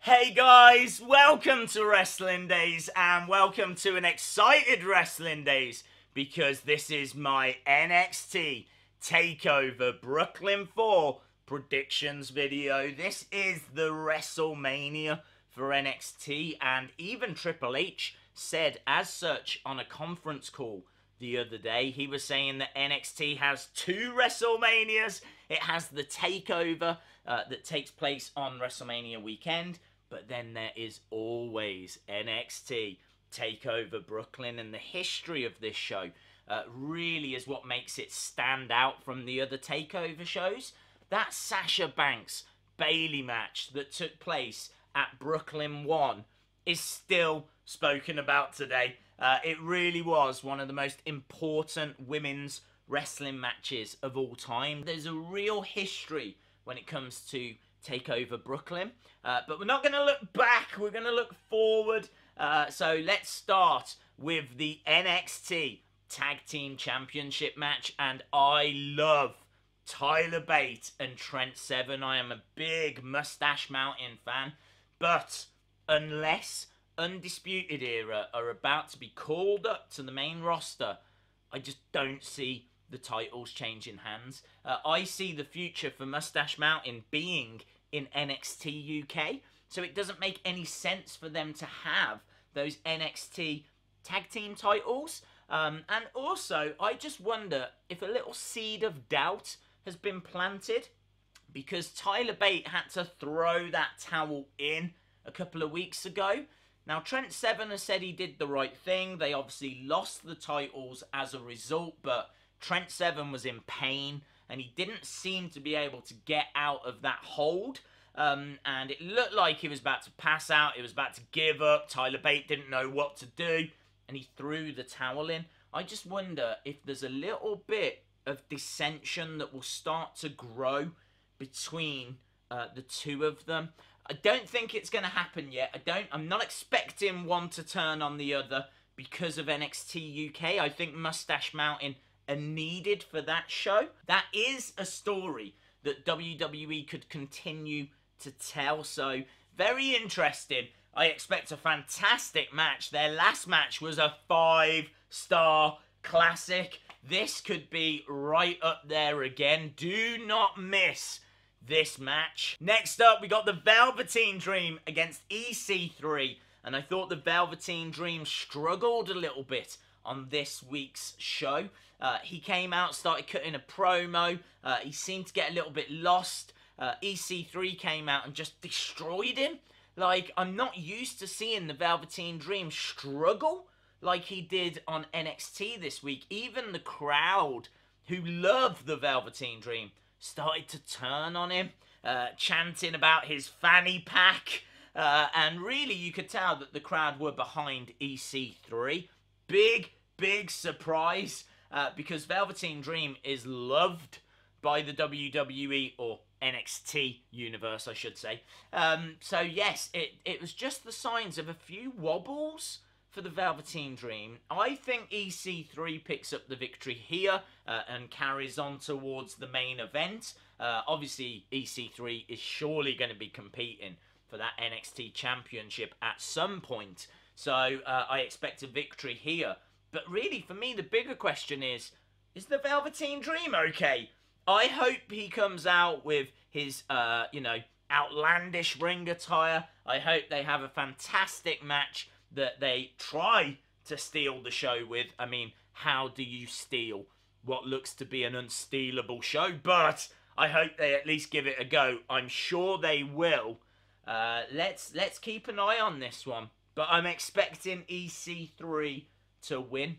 Hey guys, welcome to Wrestling Days and welcome to an excited Wrestling Days because this is my NXT Takeover Brooklyn 4 predictions video. This is the WrestleMania for NXT, and even Triple H said as such on a conference call the other day. He was saying that NXT has 2 WrestleManias. It has the Takeover that takes place on WrestleMania weekend, but then there is always NXT Takeover Brooklyn, and the history of this show really is what makes it stand out from the other Takeover shows. That Sasha Banks Bayley match that took place at Brooklyn 1 is still spoken about today. It really was one of the most important women's wrestling matches of all time. There's a real history when it comes to Takeover Brooklyn, but we're not going to look back, we're going to look forward. So let's start with the NXT Tag Team Championship match, and I love Tyler Bate and Trent Seven. I am a big Moustache Mountain fan, but unless Undisputed Era are about to be called up to the main roster, I just don't see the titles changing hands. I see the future for Moustache Mountain being in NXT UK, so it doesn't make any sense for them to have those NXT tag team titles. And also, I just wonder if a little seed of doubt has been planted, because Tyler Bate had to throw that towel in a couple of weeks ago. Now, Trent Seven has said he did the right thing. They obviously lost the titles as a result, but Trent Seven was in pain, and he didn't seem to be able to get out of that hold. And it looked like he was about to pass out. He was about to give up. Tyler Bate didn't know what to do, and he threw the towel in. I just wonder if there's a little bit of dissension that will start to grow between the two of them. I don't think it's going to happen yet. I'm not expecting one to turn on the other because of NXT UK. I think Moustache Mountain are needed for that show. That is a story that WWE could continue to tell. So, very interesting. I expect a fantastic match. Their last match was a 5-star classic. This could be right up there again. Do not miss this match. Next up, we got the Velveteen Dream against EC3. And I thought the Velveteen Dream struggled a little bit on this week's show. He came out, started cutting a promo. He seemed to get a little bit lost. EC3 came out and just destroyed him. Like, I'm not used to seeing the Velveteen Dream struggle like he did on NXT this week. Even the crowd, who love the Velveteen Dream, started to turn on him, chanting about his fanny pack. And really, you could tell that the crowd were behind EC3. Big surprise, because Velveteen Dream is loved by the WWE, or NXT universe, I should say. So yes, it was just the signs of a few wobbles for the Velveteen Dream. I think EC3 picks up the victory here and carries on towards the main event. Obviously, EC3 is surely going to be competing for that NXT Championship at some point. So I expect a victory here. But really, for me, the bigger question is the Velveteen Dream okay? I hope he comes out with his, outlandish ring attire. I hope they have a fantastic match that they try to steal the show with. I mean, how do you steal what looks to be an unstealable show? But I hope they at least give it a go. I'm sure they will. Let's keep an eye on this one. But I'm expecting EC3 to win.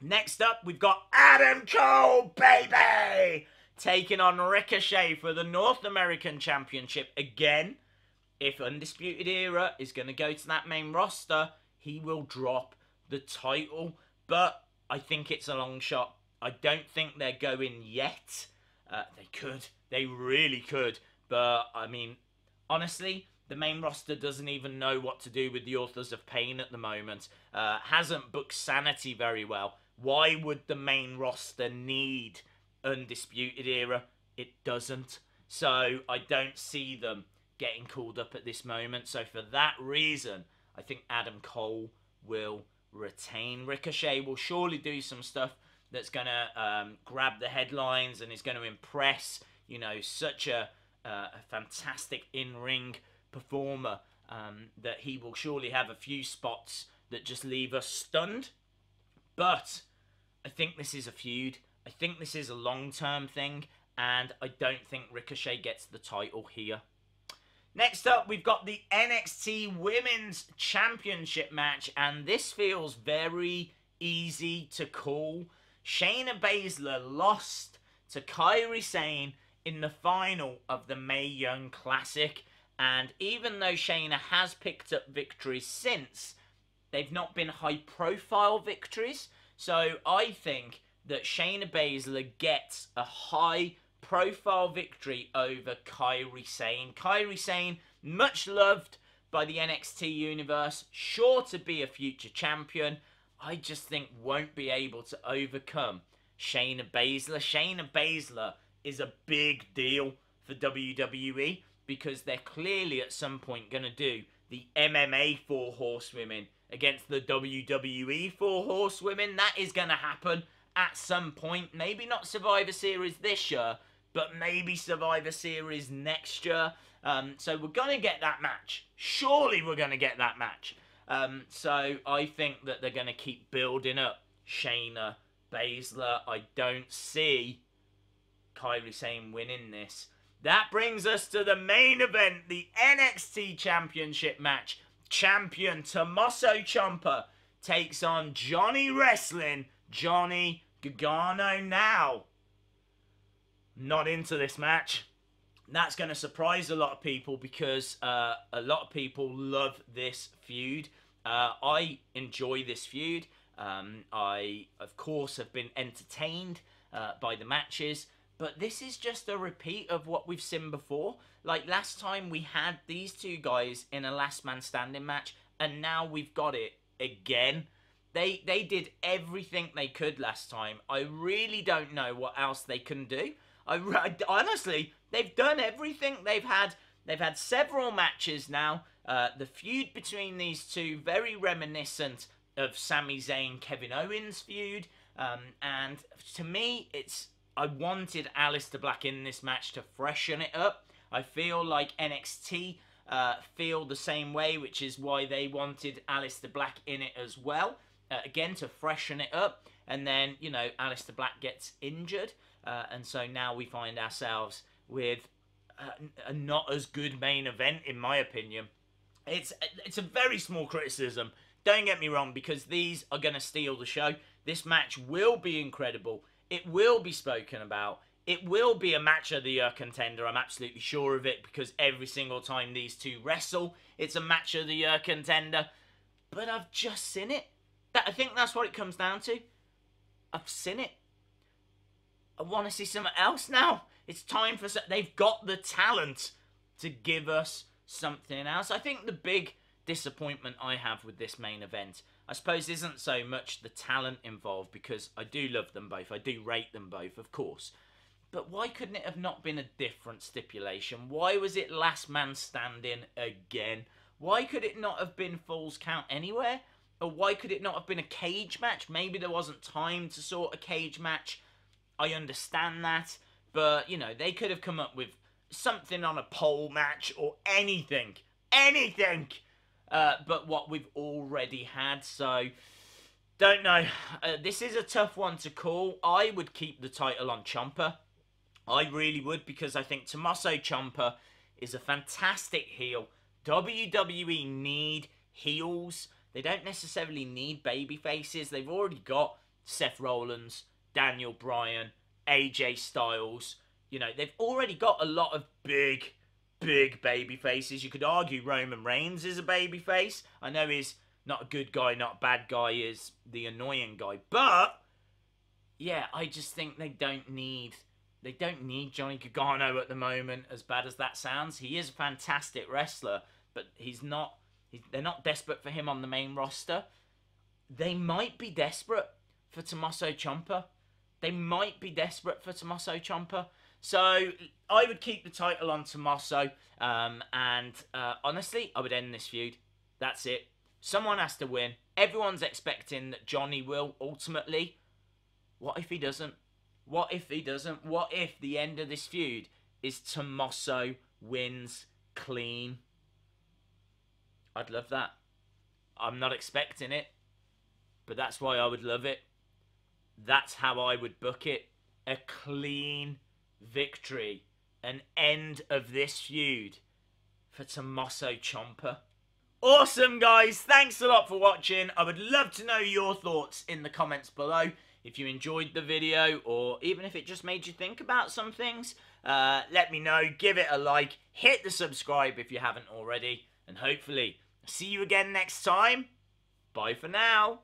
Next up, we've got Adam Cole, baby! Taking on Ricochet for the North American Championship again. If Undisputed Era is going to go to that main roster, he will drop the title. But I think it's a long shot. I don't think they're going yet. They could. They really could. But, I mean, honestly, the main roster doesn't even know what to do with the Authors of Pain at the moment. Hasn't booked Sanity very well. Why would the main roster need Undisputed Era? It doesn't. So I don't see them getting called up at this moment. So for that reason, I think Adam Cole will retain. Ricochet will surely do some stuff that's going to grab the headlines and is going to impress, you know, such a fantastic in-ring performer that he will surely have a few spots that just leave us stunned. But I think this is a feud. I think this is a long-term thing, and I don't think Ricochet gets the title here. Next up, we've got the NXT Women's Championship match, and this feels very easy to call. Shayna Baszler lost to Kairi Sane in the final of the Mae Young Classic, and even though Shayna has picked up victories since, they've not been high-profile victories. So I think that Shayna Baszler gets a high-profile victory over Kairi Sane. Kairi Sane, much loved by the NXT universe, sure to be a future champion. I just think won't be able to overcome Shayna Baszler. Shayna Baszler is a big deal for WWE because they're clearly at some point going to do the MMA 4 Horsewomen against the WWE 4 Horsewomen. That is going to happen at some point. Maybe not Survivor Series this year, but maybe Survivor Series next year. So we're going to get that match. Surely we're going to get that match. So I think that they're going to keep building up Shayna Baszler. I don't see Kairi Sane winning this. That brings us to the main event, the NXT Championship match. Champion Tommaso Ciampa takes on Johnny Wrestling, Johnny Gargano. Now, not into this match. That's going to surprise a lot of people because a lot of people love this feud. I enjoy this feud. I, of course, have been entertained by the matches. But this is just a repeat of what we've seen before. Like last time we had these two guys in a last man standing match. And now we've got it again. They did everything they could last time. I really don't know what else they can do. Honestly, they've done everything. They've had several matches now. The feud between these two, very reminiscent of Sami Zayn, Kevin Owens feud. And to me, I wanted Aleister Black in this match to freshen it up. I feel like NXT feel the same way, which is why they wanted Aleister Black in it as well. Again, to freshen it up. And then, you know, Aleister Black gets injured. And so now we find ourselves with a not as good main event, in my opinion. It's a very small criticism. Don't get me wrong, because these are going to steal the show. This match will be incredible. It will be spoken about. It will be a match of the year contender. I'm absolutely sure of it because every single time these two wrestle, it's a match of the year contender. But I've just seen it. I think that's what it comes down to. I've seen it. I want to see something else now. It's time for... They've got the talent to give us something else. I think the big disappointment I have with this main event, I suppose, isn't so much the talent involved, because I do love them both. I do rate them both, of course. But why couldn't it have not been a different stipulation? Why was it last man standing again? Why could it not have been Falls Count Anywhere? Or why could it not have been a cage match? Maybe there wasn't time to sort a cage match. I understand that. But, you know, they could have come up with something on a pole match or anything. Anything! But what we've already had, so don't know. This is a tough one to call. I would keep the title on Ciampa. I really would, because I think Tommaso Ciampa is a fantastic heel. WWE need heels. They don't necessarily need baby faces. They've already got Seth Rollins, Daniel Bryan, AJ Styles. You know, they've already got a lot of big baby faces. You could argue Roman Reigns is a baby face. I know he's not a good guy, not a bad guy, is the annoying guy. But yeah, I just think they don't need Johnny Gargano at the moment, as bad as that sounds. He is a fantastic wrestler, but they're not desperate for him on the main roster. They might be desperate for Tommaso Ciampa. They might be desperate for Tommaso Ciampa. So I would keep the title on Tomaso, and honestly, I would end this feud. That's it. Someone has to win. Everyone's expecting that Johnny will, ultimately. What if he doesn't? What if he doesn't? What if the end of this feud is Tomaso wins clean? I'd love that. I'm not expecting it, but that's why I would love it. That's how I would book it. A clean victory. An end of this feud for Tommaso Ciampa. Awesome, guys. Thanks a lot for watching. I would love to know your thoughts in the comments below. If you enjoyed the video, or even if it just made you think about some things, let me know. Give it a like. Hit the subscribe if you haven't already. And hopefully, see you again next time. Bye for now.